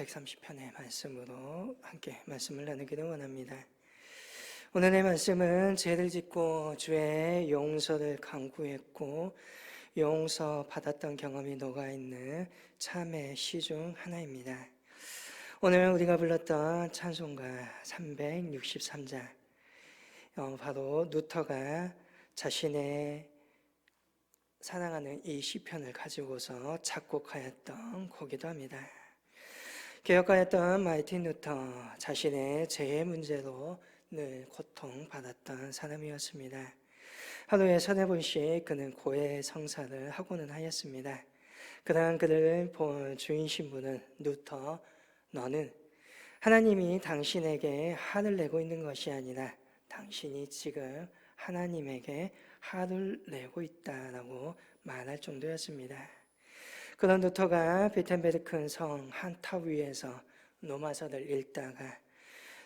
130편의 말씀으로 함께 말씀을 나누기를 원합니다. 오늘의 말씀은 죄를 짓고 주의 용서를 간구했고 용서 받았던 경험이 녹아있는 참의 시 중 하나입니다. 오늘 우리가 불렀던 찬송가 363장, 바로 루터가 자신의 사랑하는 이 시편을 가지고서 작곡하였던 곡이기도 합니다. 개혁가였던 마르틴 루터, 자신의 죄의 문제로 늘 고통받았던 사람이었습니다. 하루에 3-4번씩 그는 고해 성사를 하고는 하였습니다. 그러한 그를 본 주인 신부는, 루터, 너는 하나님이 당신에게 화를 내고 있는 것이 아니라 당신이 지금 하나님에게 화를 내고 있다라고 말할 정도였습니다. 그런 루터가 비텐베르크 성 한 탑 위에서 로마서를 읽다가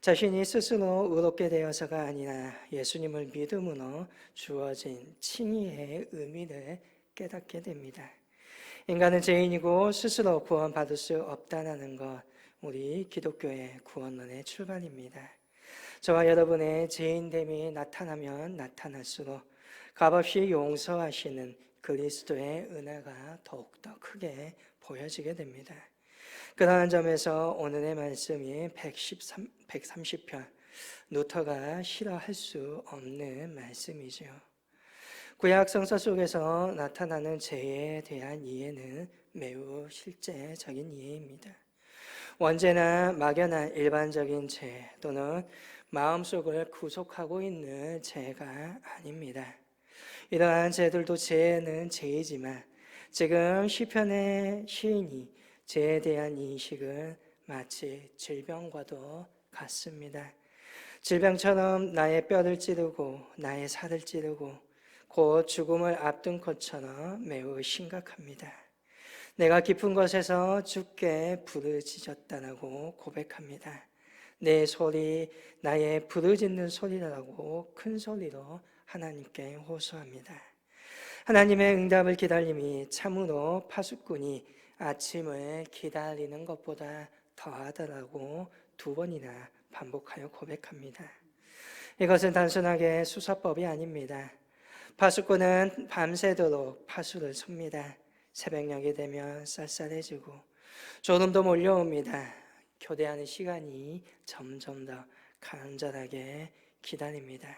자신이 스스로 의롭게 되어서가 아니라 예수님을 믿음으로 주어진 칭의의 의미를 깨닫게 됩니다. 인간은 죄인이고 스스로 구원받을 수 없다는 것, 우리 기독교의 구원론의 출발입니다. 저와 여러분의 죄인됨이 나타나면 나타날수록 값없이 용서하시는 그리스도의 은혜가 더욱더 크게 보여지게 됩니다. 그러한 점에서 오늘의 말씀이 130편, 루터가 싫어할 수 없는 말씀이죠. 구약 성서 속에서 나타나는 죄에 대한 이해는 매우 실제적인 이해입니다. 언제나 막연한 일반적인 죄 또는 마음속을 구속하고 있는 죄가 아닙니다. 이러한 죄들도 죄는 죄이지만 지금 시편의 시인이 죄에 대한 인식은 마치 질병과도 같습니다. 질병처럼 나의 뼈를 찌르고 나의 살을 찌르고 곧 죽음을 앞둔 것처럼 매우 심각합니다. 내가 깊은 곳에서 주께 부르짖었다라고 고백합니다. 내 소리 나의 부르짖는 소리라고 큰 소리로 하나님께 호소합니다. 하나님의 응답을 기다림이 참으로 파수꾼이 아침을 기다리는 것보다 더하다라고 2번이나 반복하여 고백합니다. 이것은 단순하게 수사법이 아닙니다. 파수꾼은 밤새도록 파수를 섭니다. 새벽녘이 되면 쌀쌀해지고 졸음도 몰려옵니다. 교대하는 시간이 점점 더 간절하게 기다립니다.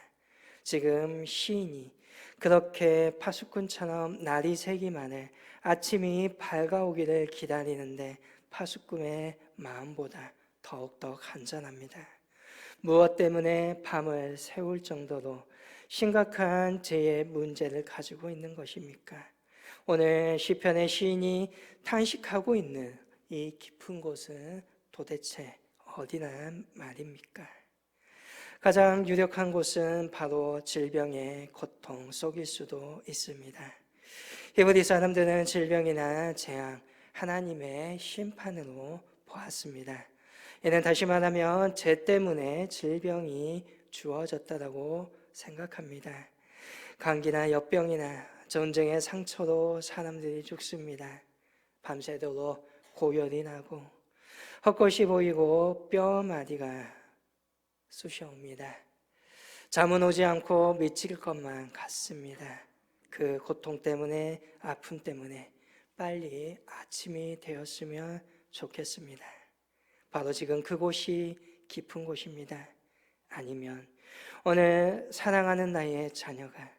지금 시인이 그렇게 파수꾼처럼 날이 새기만을 아침이 밝아오기를 기다리는데 파수꾼의 마음보다 더욱더 간절합니다. 무엇 때문에 밤을 새울 정도로 심각한 죄의 문제를 가지고 있는 것입니까? 오늘 시편의 시인이 탄식하고 있는 이 깊은 곳은 도대체 어디란 말입니까? 가장 유력한 곳은 바로 질병의 고통 속일 수도 있습니다. 히브리 사람들은 질병이나 재앙, 하나님의 심판으로 보았습니다. 이는 다시 말하면 죄 때문에 질병이 주어졌다고 생각합니다. 감기나 역병이나 전쟁의 상처로 사람들이 죽습니다. 밤새도록 고열이 나고 헛것이 보이고 뼈마디가 쑤셔옵니다. 잠은 오지 않고 미칠 것만 같습니다. 그 고통 때문에, 아픔 때문에 빨리 아침이 되었으면 좋겠습니다. 바로 지금 그곳이 깊은 곳입니다. 아니면 오늘 사랑하는 나의 자녀가,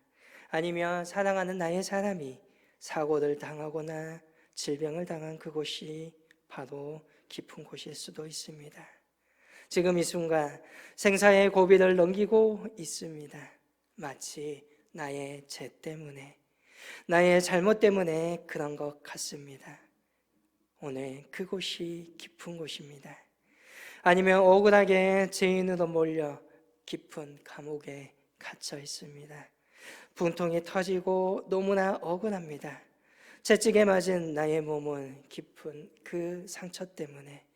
아니면 사랑하는 나의 사람이 사고를 당하거나 질병을 당한 그곳이 바로 깊은 곳일 수도 있습니다. 지금 이 순간 생사의 고비를 넘기고 있습니다. 마치 나의 죄 때문에, 나의 잘못 때문에 그런 것 같습니다. 오늘 그곳이 깊은 곳입니다. 아니면 억울하게 죄인으로 몰려 깊은 감옥에 갇혀 있습니다. 분통이 터지고 너무나 억울합니다. 채찍에 맞은 나의 몸은 깊은 그 상처 때문에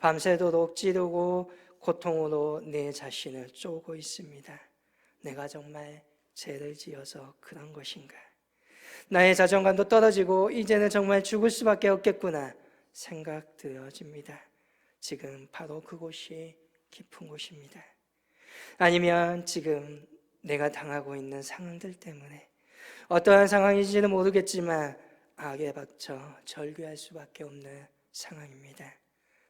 밤새도록 찌르고 고통으로 내 자신을 쪼고 있습니다. 내가 정말 죄를 지어서 그런 것인가? 나의 자존감도 떨어지고 이제는 정말 죽을 수밖에 없겠구나 생각되어집니다. 지금 바로 그곳이 깊은 곳입니다. 아니면 지금 내가 당하고 있는 상황들 때문에 어떠한 상황인지는 모르겠지만 악에 박혀 절규할 수밖에 없는 상황입니다.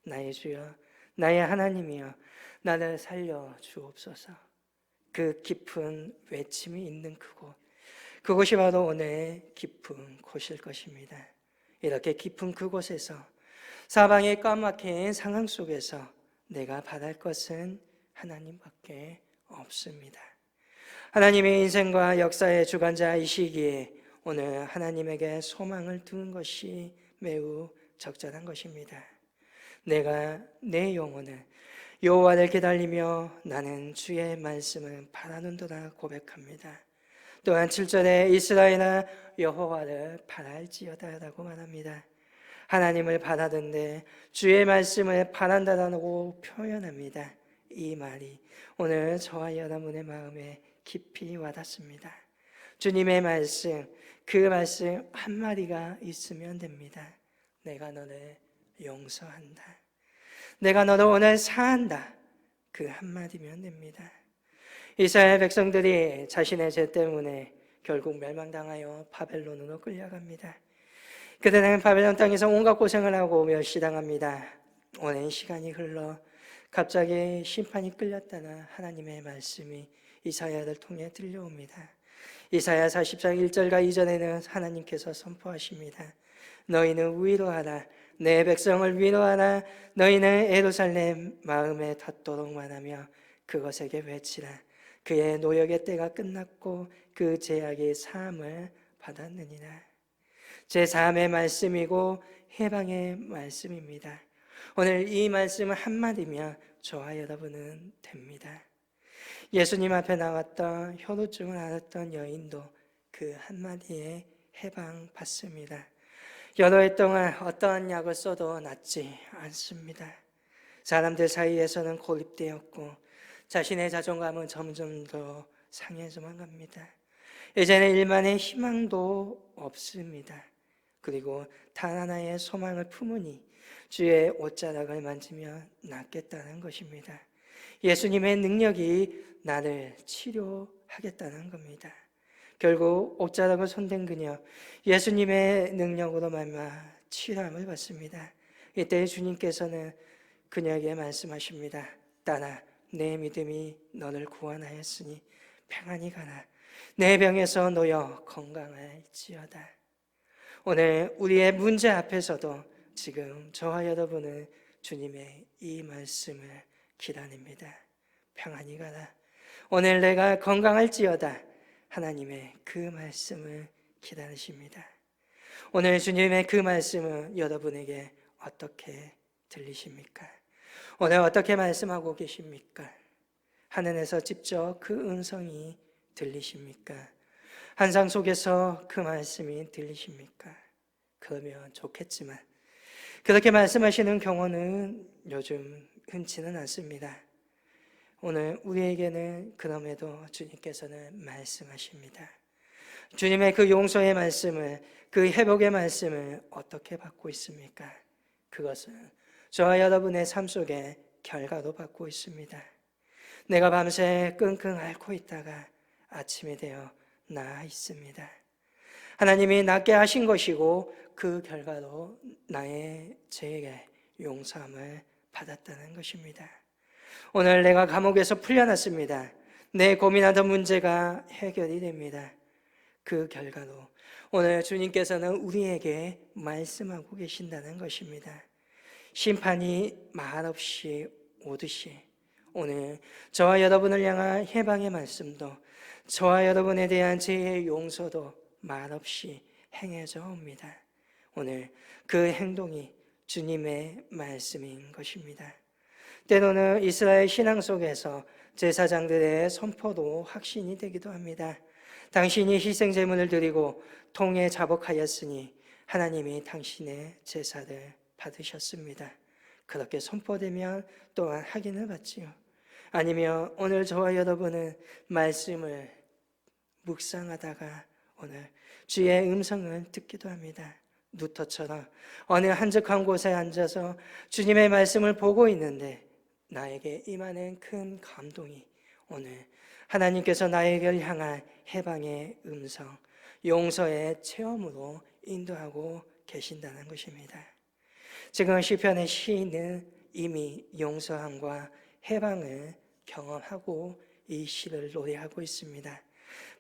나의 주여, 나의 하나님이여, 나를 살려 주옵소서. 그 깊은 외침이 있는 그곳이 바로 오늘 깊은 곳일 것입니다. 이렇게 깊은 그곳에서 사방에 까맣게 상황 속에서 내가 바랄 것은 하나님밖에 없습니다. 하나님의 인생과 역사의 주관자이시기에 오늘 하나님에게 소망을 두는 것이 매우 적절한 것입니다. 내가 내 영혼을 여호와를 기다리며 나는 주의 말씀을 바라는도다 고백합니다. 또한 7절에 이스라엘아 여호와를 바랄지어다라고 말합니다. 하나님을 바라는데 주의 말씀을 바란다라고 표현합니다. 이 말이 오늘 저와 여러분의 마음에 깊이 와닿습니다. 주님의 말씀, 그 말씀 한마디가 있으면 됩니다. 내가 너를 용서한다. 내가 너를 오늘 사한다. 그 한마디면 됩니다. 이스라엘 백성들이 자신의 죄 때문에 결국 멸망당하여 바벨론으로 끌려갑니다. 그들은 바벨론 땅에서 온갖 고생을 하고 멸시당합니다. 오랜 시간이 흘러 갑자기 심판이 끌렸다는 하나님의 말씀이 이사야를 통해 들려옵니다. 이사야 40장 1절과 2절에는 하나님께서 선포하십니다. 너희는 위로하라. 내 백성을 위로하라. 너희는 예루살렘 마음에 닿도록 말하며 그것에게 외치라. 그의 노역의 때가 끝났고 그 제약의 사함을 받았느니라. 제3의 말씀이고 해방의 말씀입니다. 오늘 이 말씀은 한마디면 저와 여러분은 됩니다. 예수님 앞에 나왔던 혈우증을 앓았던 여인도 그 한마디에 해방받습니다. 여러 해 동안 어떠한 약을 써도 낫지 않습니다. 사람들 사이에서는 고립되었고 자신의 자존감은 점점 더 상해져만 갑니다. 이제는 일만의 희망도 없습니다. 그리고 단 하나의 소망을 품으니 주의 옷자락을 만지면 낫겠다는 것입니다. 예수님의 능력이 나를 치료하겠다는 겁니다. 결국 옷자락을 손댄 그녀, 예수님의 능력으로 말미암아 치료함을 받습니다. 이때 주님께서는 그녀에게 말씀하십니다. 딸아, 내 믿음이 너를 구원하였으니 평안히 가라. 내 병에서 놓여 건강할지어다. 오늘 우리의 문제 앞에서도 지금 저와 여러분은 주님의 이 말씀을 기다립니다. 평안히 가라. 오늘 내가 건강할지어다. 하나님의 그 말씀을 기다리십니다. 오늘 주님의 그 말씀은 여러분에게 어떻게 들리십니까? 오늘 어떻게 말씀하고 계십니까? 하늘에서 직접 그 음성이 들리십니까? 환상 속에서 그 말씀이 들리십니까? 그러면 좋겠지만 그렇게 말씀하시는 경우는 요즘 흔치는 않습니다. 오늘 우리에게는 그럼에도 주님께서는 말씀하십니다. 주님의 그 용서의 말씀을, 그 회복의 말씀을 어떻게 받고 있습니까? 그것은 저와 여러분의 삶 속에 결과도 받고 있습니다. 내가 밤새 끙끙 앓고 있다가 아침이 되어 나아 있습니다. 하나님이 낫게 하신 것이고 그 결과로 나의 죄의 용서함을 받았다는 것입니다. 오늘 내가 감옥에서 풀려났습니다. 내 고민하던 문제가 해결이 됩니다. 그 결과로 오늘 주님께서는 우리에게 말씀하고 계신다는 것입니다. 심판이 말없이 오듯이 오늘 저와 여러분을 향한 해방의 말씀도 저와 여러분에 대한 죄의 용서도 말없이 행해져 옵니다. 오늘 그 행동이 주님의 말씀인 것입니다. 때로는 이스라엘 신앙 속에서 제사장들의 선포도 확신이 되기도 합니다. 당신이 희생 제물을 드리고 통에 자복하였으니 하나님이 당신의 제사를 받으셨습니다. 그렇게 선포되면 또한 확인을 받지요. 아니면 오늘 저와 여러분은 말씀을 묵상하다가 오늘 주의 음성을 듣기도 합니다. 루터처럼 어느 한적한 곳에 앉아서 주님의 말씀을 보고 있는데 나에게 임하는 큰 감동이 오늘 하나님께서 나에게 향한 해방의 음성, 용서의 체험으로 인도하고 계신다는 것입니다. 지금 시편의 시인은 이미 용서함과 해방을 경험하고 이 시를 노래하고 있습니다.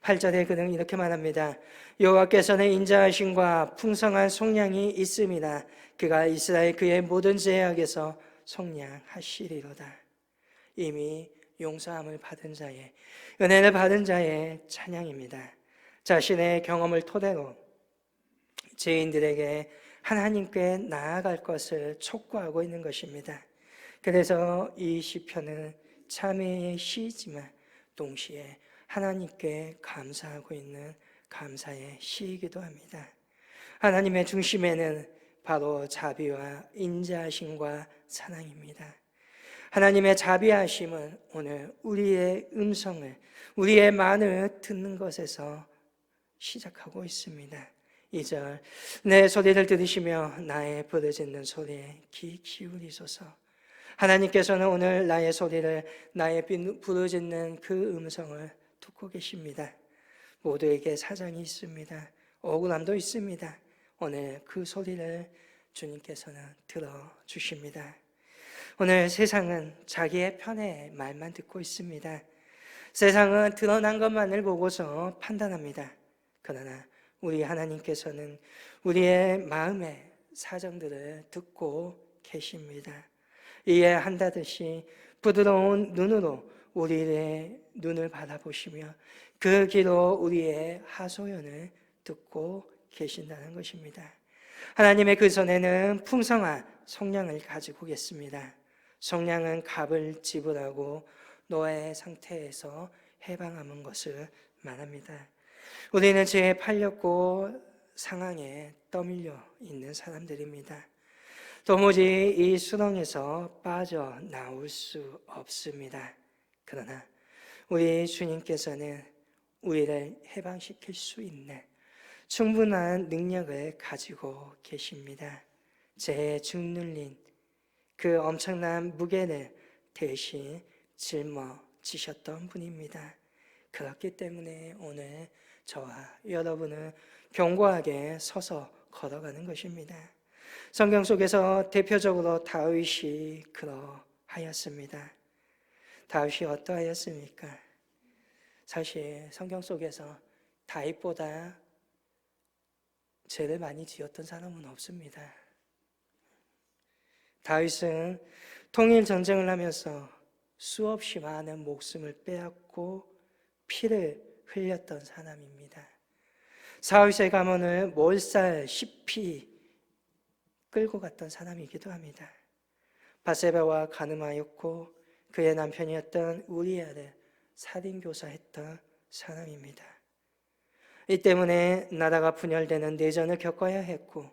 8절에 그는 이렇게 말합니다. 여호와께서는 인자하심과 풍성한 속량이 있음이나 그가 이스라엘 그의 모든 죄악에서 속량하시리로다. 이미 용서함을 받은 자의, 은혜를 받은 자의 찬양입니다. 자신의 경험을 토대로 죄인들에게 하나님께 나아갈 것을 촉구하고 있는 것입니다. 그래서 이 시편은 참회의 시이지만 동시에 하나님께 감사하고 있는 감사의 시이기도 합니다. 하나님의 중심에는 바로 자비와 인자하심과 사랑입니다. 하나님의 자비하심은 오늘 우리의 음성을, 우리의 말을 듣는 것에서 시작하고 있습니다. 2절, 내 소리를 들으시며 나의 부르짖는 소리에 귀 기울이소서. 하나님께서는 오늘 나의 소리를, 나의 부르짖는 그 음성을 듣고 계십니다. 모두에게 사정이 있습니다. 억울함도 있습니다. 오늘 그 소리를 주님께서는 들어주십니다. 오늘 세상은 자기의 편의 말만 듣고 있습니다. 세상은 드러난 것만을 보고서 판단합니다. 그러나 우리 하나님께서는 우리의 마음의 사정들을 듣고 계십니다. 이해한다듯이 부드러운 눈으로 우리의 눈을 바라보시며 그 귀로 우리의 하소연을 듣고 계신다는 것입니다. 하나님의 그 손에는 풍성한 속량을 가지고 계십니다. 속량은 값을 지불하고 노예의 상태에서 해방하는 것을 말합니다. 우리는 죄에 팔렸고 상황에 떠밀려 있는 사람들입니다. 도무지 이 수렁에서 빠져나올 수 없습니다. 그러나 우리 주님께서는 우리를 해방시킬 수 있는 충분한 능력을 가지고 계십니다. 죄에 짓눌린 그 엄청난 무게를 대신 짊어지셨던 분입니다. 그렇기 때문에 오늘 저와 여러분은 견고하게 서서 걸어가는 것입니다. 성경 속에서 대표적으로 다윗이 그러하였습니다. 다윗이 어떠하였습니까? 사실 성경 속에서 다윗보다 죄를 많이 지었던 사람은 없습니다. 다윗은 통일 전쟁을 하면서 수없이 많은 목숨을 빼앗고 피를 흘렸던 사람입니다. 사울의 가문을 몰살시피 끌고 갔던 사람이기도 합니다. 바세바와 간음하였고 그의 남편이었던 우리아를 살인교사했던 사람입니다. 이 때문에 나라가 분열되는 내전을 겪어야 했고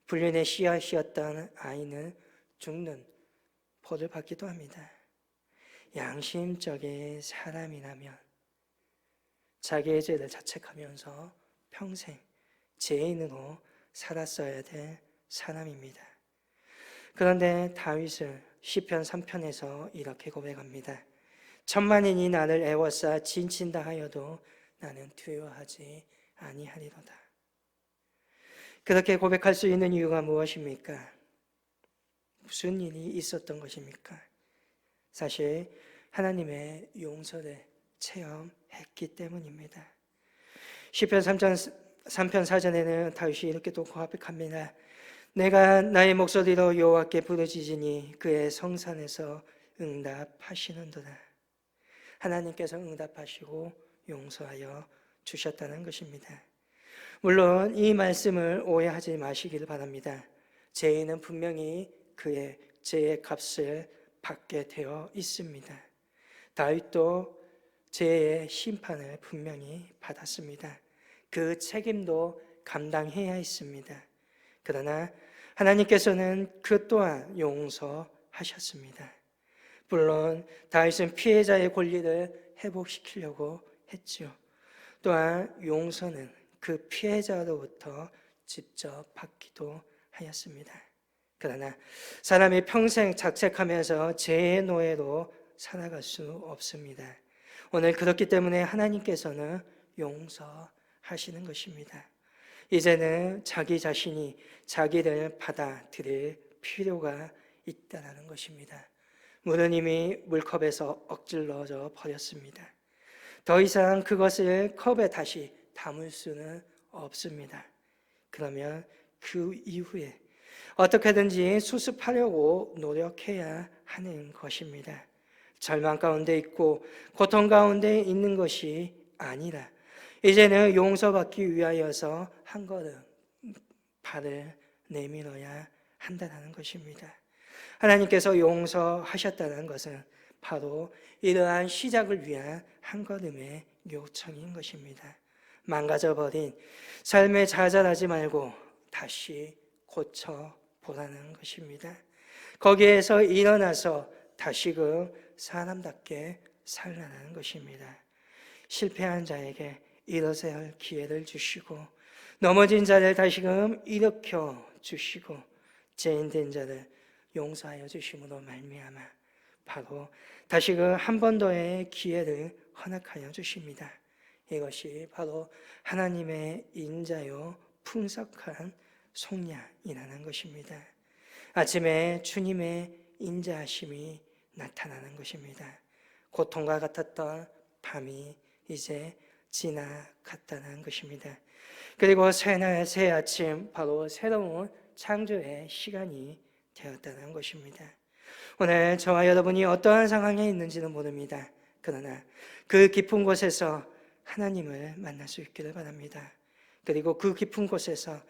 불륜의 씨앗이었던 아이는 죽는 벌을 받기도 합니다. 양심적인 사람이라면 자기의 죄를 자책하면서 평생 죄인으로 살았어야 될 사람입니다. 그런데 다윗은 시편 3편에서 이렇게 고백합니다. 천만인이 나를 애워싸 진친다 하여도 나는 두려워하지 아니하리로다. 그렇게 고백할 수 있는 이유가 무엇입니까? 무슨 일이 있었던 것입니까? 사실 하나님의 용서를 체험했기 때문입니다. 시편 3편 4절에는 다윗이 이렇게 또 고백합니다. 내가 나의 목소리로 여호와께 부르짖으니 그의 성산에서 응답하시는도다. 하나님께서 응답하시고 용서하여 주셨다는 것입니다. 물론 이 말씀을 오해하지 마시기를 바랍니다. 죄인은 분명히 그의 죄의 값을 받게 되어 있습니다. 다윗도 죄의 심판을 분명히 받았습니다. 그 책임도 감당해야 했습니다. 그러나 하나님께서는 그 또한 용서하셨습니다. 물론 다윗은 피해자의 권리를 회복시키려고 했죠. 또한 용서는 그 피해자로부터 직접 받기도 하였습니다. 그러나 사람이 평생 자책하면서 죄의 노예로 살아갈 수 없습니다. 오늘 그렇기 때문에 하나님께서는 용서하시는 것입니다. 이제는 자기 자신이 자기를 받아들일 필요가 있다는 것입니다. 물은 이미 물컵에서 엎질러져 버렸습니다. 더 이상 그것을 컵에 다시 담을 수는 없습니다. 그러면 그 이후에 어떻게든지 수습하려고 노력해야 하는 것입니다. 절망 가운데 있고 고통 가운데 있는 것이 아니라 이제는 용서받기 위하여서 한 걸음 발을 내밀어야 한다는 것입니다. 하나님께서 용서하셨다는 것은 바로 이러한 시작을 위한 한 걸음의 요청인 것입니다. 망가져버린 삶에 좌절하지 말고 다시 고쳐보라는 것입니다. 거기에서 일어나서 다시금 사람답게 살라는 것입니다. 실패한 자에게 일어서야 할 기회를 주시고 넘어진 자를 다시금 일으켜 주시고 죄인된 자를 용서하여 주심으로 말미암아 바로 다시금 한 번 더의 기회를 허락하여 주십니다. 이것이 바로 하나님의 인자요 풍성한 속량이라는 것입니다. 아침에 주님의 인자하심이 나타나는 것입니다. 고통과 같았던 밤이 이제 지나갔다는 것입니다. 그리고 새날 새 아침 바로 새로운 창조의 시간이 되었다는 것입니다. 오늘 저와 여러분이 어떠한 상황에 있는지는 모릅니다. 그러나 그 깊은 곳에서 하나님을 만날 수 있기를 바랍니다. 그리고 그 깊은 곳에서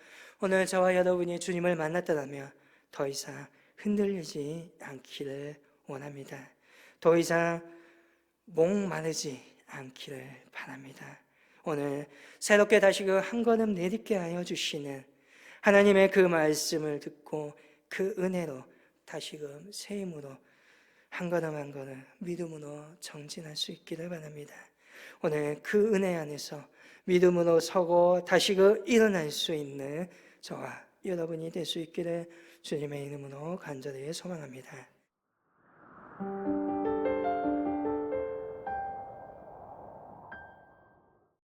오늘 저와 여러분이 주님을 만났다면 더 이상 흔들리지 않기를 원합니다. 더 이상 목마르지 않기를 바랍니다. 오늘 새롭게 다시금 한 걸음 내딛게 하여 주시는 하나님의 그 말씀을 듣고 그 은혜로 다시금 새 힘으로 한 걸음 한 걸음 믿음으로 정진할 수 있기를 바랍니다. 오늘 그 은혜 안에서 믿음으로 서고 다시금 일어날 수 있는 저와 여러분이 될 수 있기를 주님의 이름으로 간절히 소망합니다.